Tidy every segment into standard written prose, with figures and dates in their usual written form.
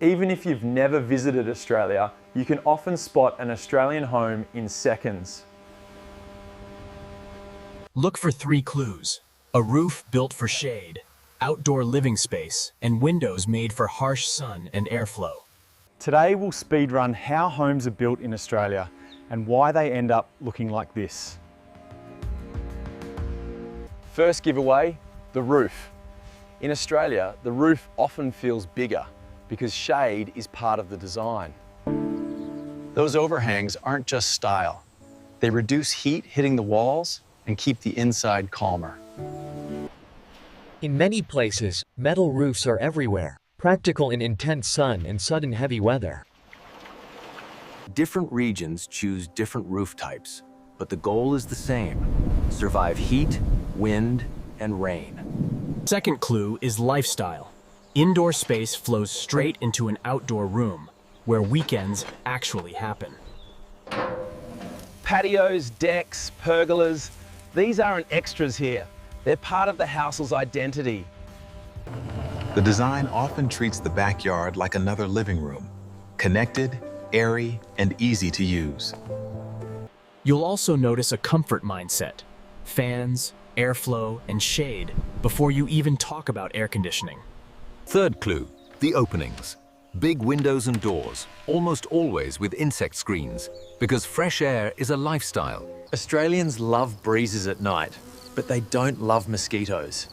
Even if you've never visited Australia, you can often spot an Australian home in seconds. Look for 3 clues: a roof built for shade, outdoor living space, and windows made for harsh sun and airflow. Today we'll speedrun how homes are built in Australia and why they end up looking like this. First giveaway, the roof. In Australia, the roof often feels bigger because shade is part of the design. Those overhangs aren't just style. They reduce heat hitting the walls and keep the inside calmer. In many places, metal roofs are everywhere, practical in intense sun and sudden heavy weather. Different regions choose different roof types, but the goal is the same: survive heat, wind, and rain. Second clue is lifestyle. Indoor space flows straight into an outdoor room, where weekends actually happen. Patios, decks, pergolas, these aren't extras here. They're part of the house's identity. The design often treats the backyard like another living room, connected, airy, and easy to use. You'll also notice a comfort mindset: fans, airflow, and shade before you even talk about air conditioning. Third clue, the openings. Big windows and doors, almost always with insect screens, because fresh air is a lifestyle. Australians love breezes at night, but they don't love mosquitoes.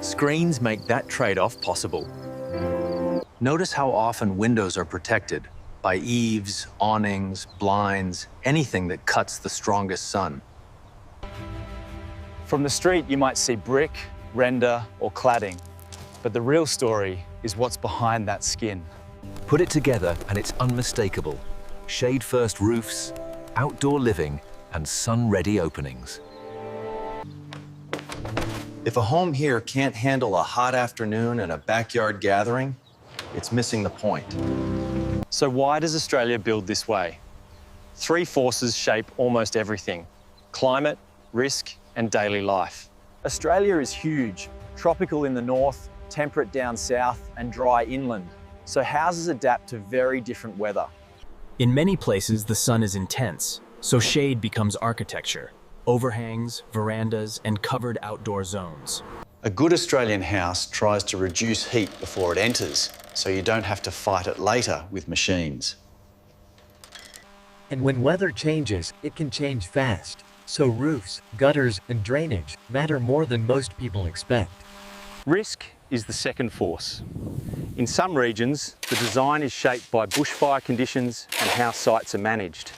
Screens make that trade-off possible. Notice how often windows are protected by eaves, awnings, blinds, anything that cuts the strongest sun. From the street, you might see brick, render, or cladding, but the real story is what's behind that skin. Put it together and it's unmistakable. Shade-first roofs, outdoor living, and sun-ready openings. If a home here can't handle a hot afternoon and a backyard gathering, it's missing the point. So why does Australia build this way? 3 forces shape almost everything: climate, risk, and daily life. Australia is huge, tropical in the north, temperate down south, and dry inland. So houses adapt to very different weather. In many places, the sun is intense, so shade becomes architecture: overhangs, verandas, and covered outdoor zones. A good Australian house tries to reduce heat before it enters, so you don't have to fight it later with machines. And when weather changes, it can change fast. So roofs, gutters, and drainage matter more than most people expect. Risk is the second force. In some regions, the design is shaped by bushfire conditions and how sites are managed.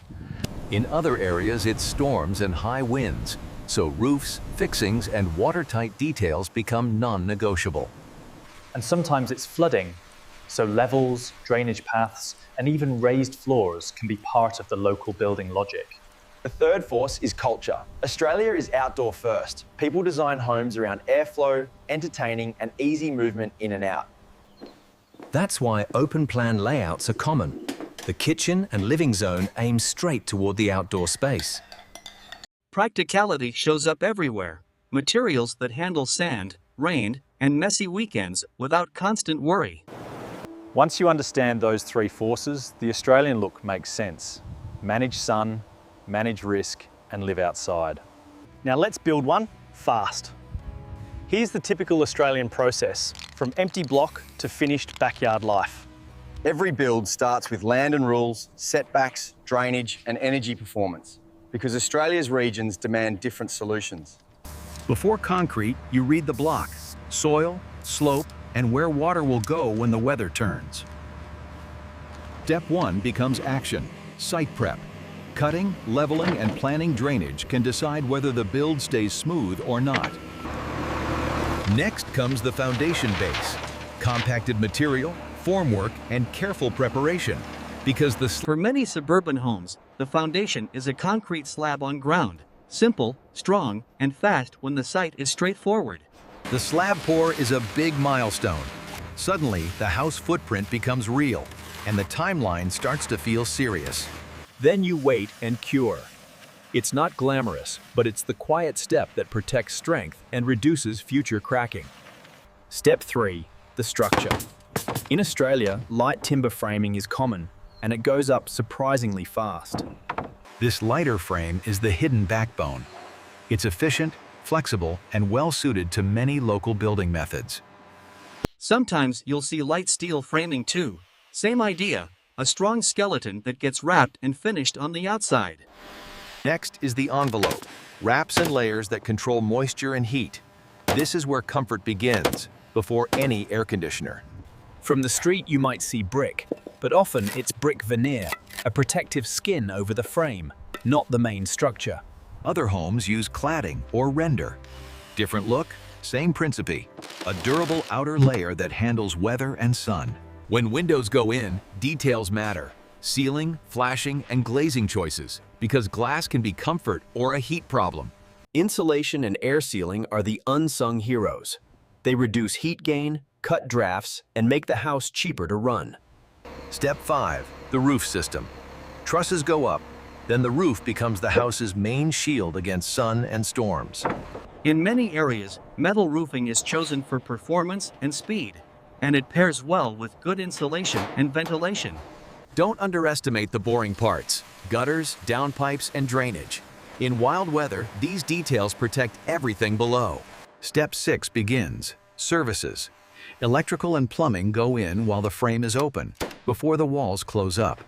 In other areas, it's storms and high winds, so roofs, fixings, and watertight details become non-negotiable. And sometimes it's flooding, so levels, drainage paths, and even raised floors can be part of the local building logic. The third force is culture. Australia is outdoor first. People design homes around airflow, entertaining, and easy movement in and out. That's why open-plan layouts are common. The kitchen and living zone aim straight toward the outdoor space. Practicality shows up everywhere. Materials that handle sand, rain, and messy weekends without constant worry. Once you understand those 3 forces, the Australian look makes sense. Manage sun, manage risk, and live outside. Now let's build one fast. Here's the typical Australian process, from empty block to finished backyard life. Every build starts with land and rules, setbacks, drainage, and energy performance, because Australia's regions demand different solutions. Before concrete, you read the block, soil, slope, and where water will go when the weather turns. Step 1 becomes action, site prep. Cutting, leveling, and planning drainage can decide whether the build stays smooth or not. Next comes the foundation base, compacted material, formwork, and careful preparation, because For many suburban homes, the foundation is a concrete slab on ground, simple, strong, and fast when the site is straightforward. the slab pour is a big milestone. Suddenly, the house footprint becomes real, and the timeline starts to feel serious. Then you wait and cure. It's not glamorous, but it's the quiet step that protects strength and reduces future cracking. Step 3. The structure. In Australia, light timber framing is common, and it goes up surprisingly fast. This lighter frame is the hidden backbone. It's efficient, flexible, and well-suited to many local building methods. Sometimes you'll see light steel framing too. Same idea, a strong skeleton that gets wrapped and finished on the outside. Next is the envelope, wraps and layers that control moisture and heat. This is where comfort begins, before any air conditioner. From the street you might see brick, but often it's brick veneer, a protective skin over the frame, not the main structure. Other homes use cladding or render. Different look, same principle, a durable outer layer that handles weather and sun. When windows go in, details matter. Sealing, flashing, and glazing choices, because glass can be comfort or a heat problem. Insulation and air sealing are the unsung heroes. They reduce heat gain, cut drafts, and make the house cheaper to run. Step 5, the roof system. Trusses go up, then the roof becomes the house's main shield against sun and storms. In many areas, metal roofing is chosen for performance and speed, and it pairs well with good insulation and ventilation. Don't underestimate the boring parts: gutters, downpipes, and drainage. In wild weather, these details protect everything below. Step 6 begins, services. Electrical and plumbing go in while the frame is open, before the walls close up.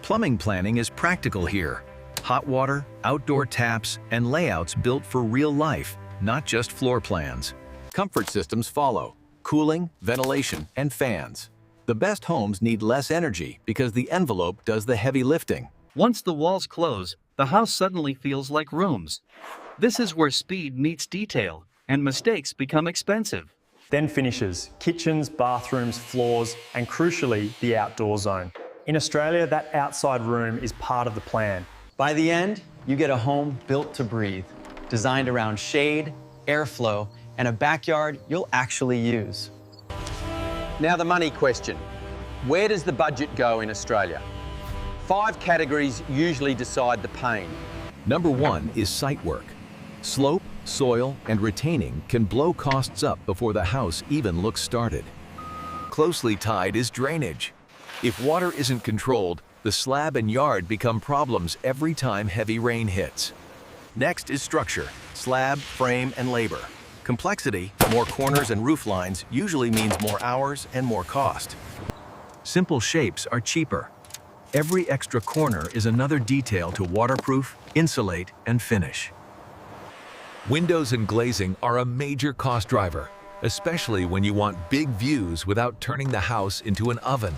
Plumbing planning is practical here. Hot water, outdoor taps, and layouts built for real life, not just floor plans. Comfort systems follow: cooling, ventilation, and fans. The best homes need less energy because the envelope does the heavy lifting. Once the walls close, the house suddenly feels like rooms. This is where speed meets detail, and mistakes become expensive. Then finishes: kitchens, bathrooms, floors, and crucially, the outdoor zone. In Australia, that outside room is part of the plan. By the end, you get a home built to breathe, designed around shade, airflow, and a backyard you'll actually use. Now the money question. Where does the budget go in Australia? 5 categories usually decide the pain. Number 1 is site work. Slope, soil, and retaining can blow costs up before the house even looks started. Closely tied is drainage. If water isn't controlled, the slab and yard become problems every time heavy rain hits. Next is structure: slab, frame, and labor. Complexity, more corners and roof lines, usually means more hours and more cost. Simple shapes are cheaper. Every extra corner is another detail to waterproof, insulate, and finish. Windows and glazing are a major cost driver, especially when you want big views without turning the house into an oven.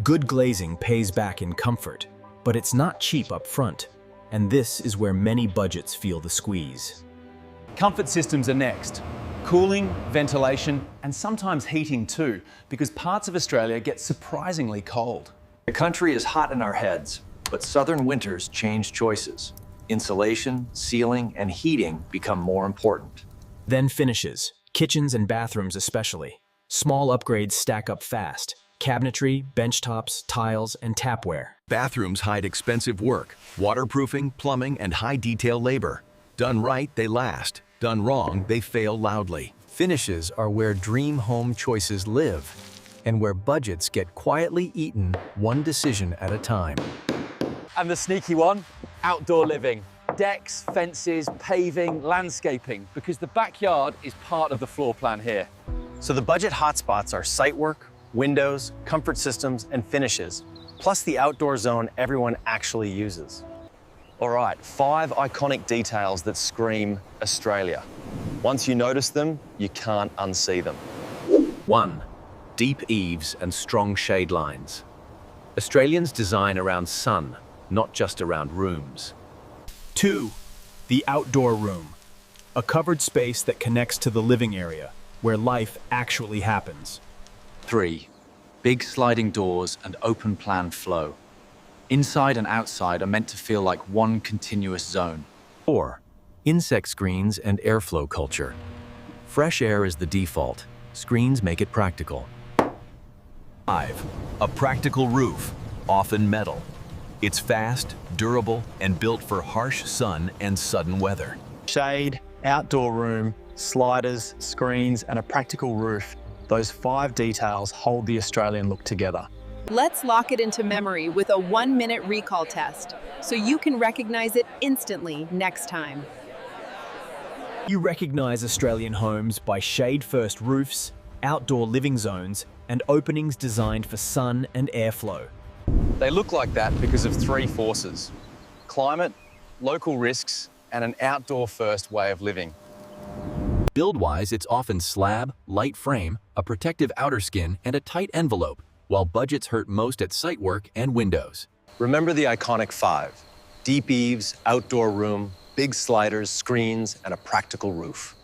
Good glazing pays back in comfort, but it's not cheap up front, and this is where many budgets feel the squeeze. Comfort systems are next. Cooling, ventilation, and sometimes heating too, because parts of Australia get surprisingly cold. The country is hot in our heads, but southern winters change choices. Insulation, sealing, and heating become more important. Then finishes, kitchens and bathrooms especially. Small upgrades stack up fast. Cabinetry, benchtops, tiles, and tapware. Bathrooms hide expensive work: waterproofing, plumbing, and high-detail labor. Done right, they last. Done wrong, they fail loudly. Finishes are where dream home choices live, and where budgets get quietly eaten one decision at a time. And the sneaky one? Outdoor living. Decks, fences, paving, landscaping, because the backyard is part of the floor plan here. So the budget hotspots are site work, windows, comfort systems, and finishes, plus the outdoor zone everyone actually uses. All right, 5 iconic details that scream Australia. Once you notice them, you can't unsee them. 1. Deep eaves and strong shade lines. Australians design around sun, not just around rooms. 2. The outdoor room, a covered space that connects to the living area, where life actually happens. 3. Big sliding doors and open plan flow. Inside and outside are meant to feel like one continuous zone. 4. Insect screens and airflow culture. Fresh air is the default. Screens make it practical. 5. A practical roof, often metal. It's fast, durable, and built for harsh sun and sudden weather. Shade, outdoor room, sliders, screens, and a practical roof. Those 5 details hold the Australian look together. Let's lock it into memory with a 1-minute recall test, so you can recognize it instantly next time. You recognize Australian homes by shade-first roofs, outdoor living zones, and openings designed for sun and airflow. They look like that because of 3 forces: climate, local risks, and an outdoor-first way of living. Build-wise, it's often slab, light frame, a protective outer skin, and a tight envelope, while budgets hurt most at site work and windows. Remember the iconic 5: deep eaves, outdoor room, big sliders, screens, and a practical roof.